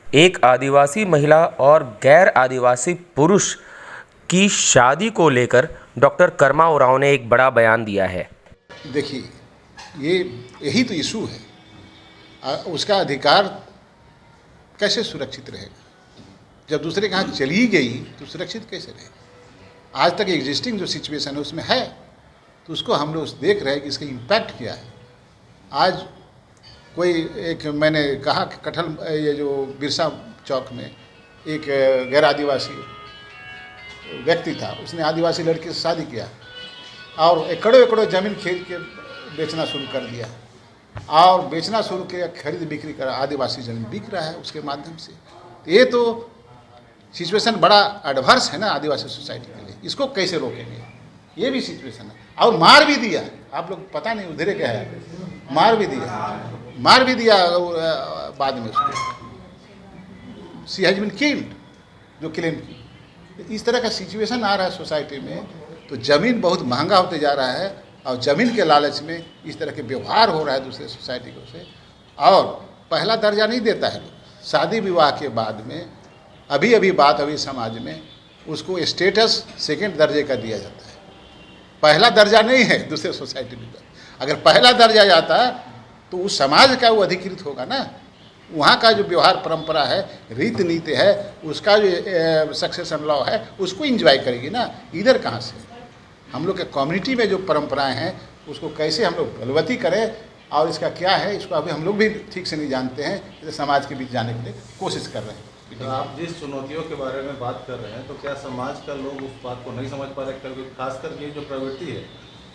एक आदिवासी महिला और गैर आदिवासी पुरुष की शादी को लेकर डॉक्टर कर्मा उरांव ने एक बड़ा बयान दिया है। देखिए, यही तो इशू है। उसका अधिकार कैसे सुरक्षित रहेगा? जब दूसरे के यहाँ चली गई तो सुरक्षित कैसे रहेगा? आज तक एग्जिस्टिंग जो सिचुएशन है उसमें है, तो उसको हम लोग देख रहे हैं कि इसका इम्पैक्ट क्या है। आज कोई एक मैंने कहा कि कटहल ये जो बिरसा चौक में एक गैर आदिवासी व्यक्ति था, उसने आदिवासी लड़की से शादी किया और एकड़ों एकड़ों ज़मीन खरीद के बेचना शुरू कर दिया और बेचना शुरू किया, खरीद बिक्री कर आदिवासी ज़मीन बिक रहा है उसके माध्यम से। ये तो सिचुएशन बड़ा एडवर्स है ना आदिवासी सोसाइटी के लिए। इसको कैसे रोकेंगे? ये भी सिचुएशन है। और मार भी दिया, आप लोग पता नहीं उधरे क्या है, मार भी दिया बाद में उसको शी हैज बीन किल्ड, जो क्लेम की। इस तरह का सिचुएशन आ रहा है सोसाइटी में, तो ज़मीन बहुत महंगा होते जा रहा है और ज़मीन के लालच में इस तरह के व्यवहार हो रहा है दूसरे सोसाइटी को से। और पहला दर्जा नहीं देता है लोग, शादी विवाह के बाद में अभी बात हुई समाज में, उसको स्टेटस सेकंड दर्जे का दिया जाता है। पहला दर्जा नहीं है दूसरे सोसाइटी में। अगर पहला दर्जा जाता तो उस समाज का वो अधिकृत होगा ना, वहाँ का जो व्यवहार परंपरा है, रीति नीति है, उसका जो सक्सेशन लॉ है, उसको एंजॉय करेगी ना। इधर कहाँ से? हम लोग के कम्युनिटी में जो परंपराएं हैं उसको कैसे हम लोग बलवती करें, और इसका क्या है, इसको अभी हम लोग भी ठीक से नहीं जानते हैं। जैसे समाज के बीच जाने के लिए कोशिश कर रहे हैं। तो आप जिस चुनौतियों के बारे में बात कर रहे हैं, तो क्या समाज का लोग उस बात को नहीं समझ पा रहे? खासकर ये जो प्रवृत्ति है,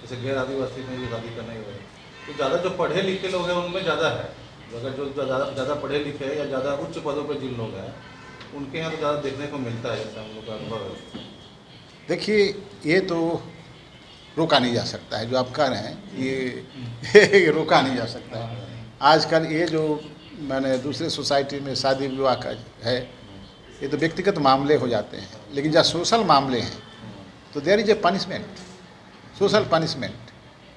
जैसे गैर आदिवासी में ये शादी करने की, तो ज़्यादा जो पढ़े लिखे लोग हैं उनमें ज़्यादा है। अगर जो ज़्यादा पढ़े लिखे हैं या ज़्यादा उच्च पदों पर जिन लोग हैं, उनके यहाँ तो ज़्यादा देखने को मिलता है, जैसा हम लोग का अनुभव है। देखिए, ये तो रोका नहीं जा सकता है जो आप कह रहे हैं, ये रोका नहीं जा सकता है। आजकल ये जो मैंने दूसरे सोसाइटी में शादी विवाह का है, ये तो व्यक्तिगत मामले हो जाते हैं, लेकिन जहाँ सोशल मामले हैं तो there is a punishment, social punishment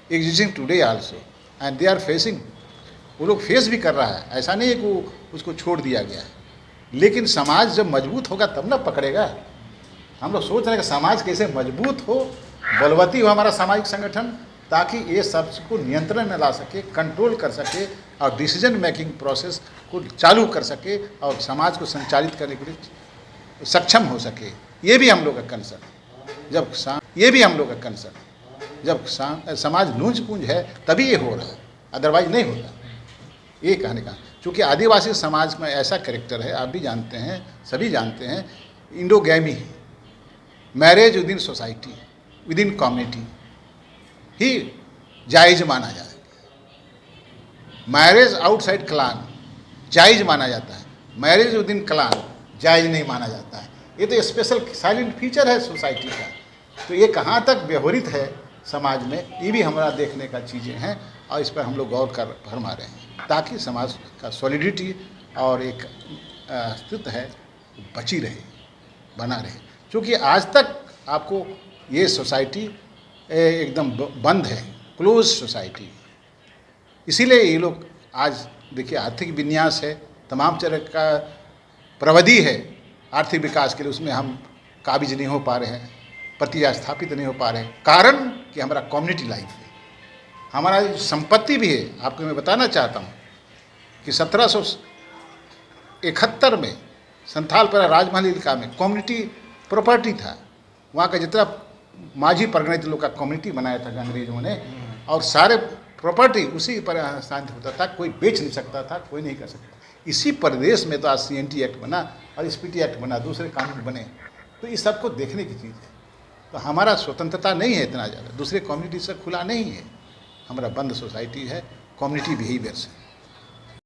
existing today also, and they are facing. वो लोग फेस भी कर रहा है, ऐसा नहीं है कि उसको छोड़ दिया गया है। लेकिन समाज जब मजबूत होगा तब ना पकड़ेगा। हम लोग सोच रहे हैं कि समाज कैसे मजबूत हो, बलवती हो हमारा सामाजिक संगठन, ताकि ये सब को नियंत्रण में ला सके, कंट्रोल कर सके और डिसीजन मेकिंग प्रोसेस को चालू कर सके और समाज को संचालित करने के लिए सक्षम हो सके। ये भी हम लोग का कंसर्न। जब समाज लूंज पूंज है तभी ये हो रहा है, अदरवाइज नहीं होता। ये कहने का, चूँकि आदिवासी समाज में ऐसा कैरेक्टर है, आप भी जानते हैं, सभी जानते हैं, endogamy, marriage within society, within community ही जायज़ माना जाएगा। मैरिज आउटसाइड क्लान जायज़ माना जाता है, मैरिज विद इन क्लान जायज़ नहीं माना जाता है। ये तो स्पेशल साइलेंट फीचर है सोसाइटी का। तो ये कहाँ तक व्यवहारित है समाज में, ये भी हमारा देखने का चीज़ें हैं और इस पर हम लोग गौर कर फरमा रहे हैं, ताकि समाज का सॉलिडिटी और एक अस्तित्व है बची रहे, बना रहे। क्योंकि आज तक आपको ये सोसाइटी एकदम बंद है, क्लोज सोसाइटी। इसीलिए ये लोग आज देखिए, आर्थिक विन्यास है, तमाम तरह का प्रविधि है आर्थिक विकास के लिए, उसमें हम काबिज नहीं हो पा रहे हैं, प्रतिस्थापित नहीं हो पा रहे हैं। कारण कि हमारा कम्युनिटी लाइफ है, हमारा संपत्ति भी है। आपको मैं बताना चाहता हूँ कि 1771 में संथालपरा राजमहल इलाका में कम्युनिटी प्रॉपर्टी था। वहाँ का जितना माझी परगणित लोग का कम्युनिटी बनाया था अंग्रेजों ने, और सारे प्रॉपर्टी उसी पर स्थापित होता था। कोई बेच नहीं सकता था, कोई नहीं कर सकता। इसी प्रदेश में तो आज CNT एक्ट बना और SPT एक्ट बना, दूसरे कानून बने। तो इस सब को देखने की चीज़ है। तो हमारा स्वतंत्रता नहीं है इतना ज़्यादा, दूसरे कम्युनिटी से खुला नहीं है, हमारा बंद सोसाइटी है कम्युनिटी बिहेवियर से।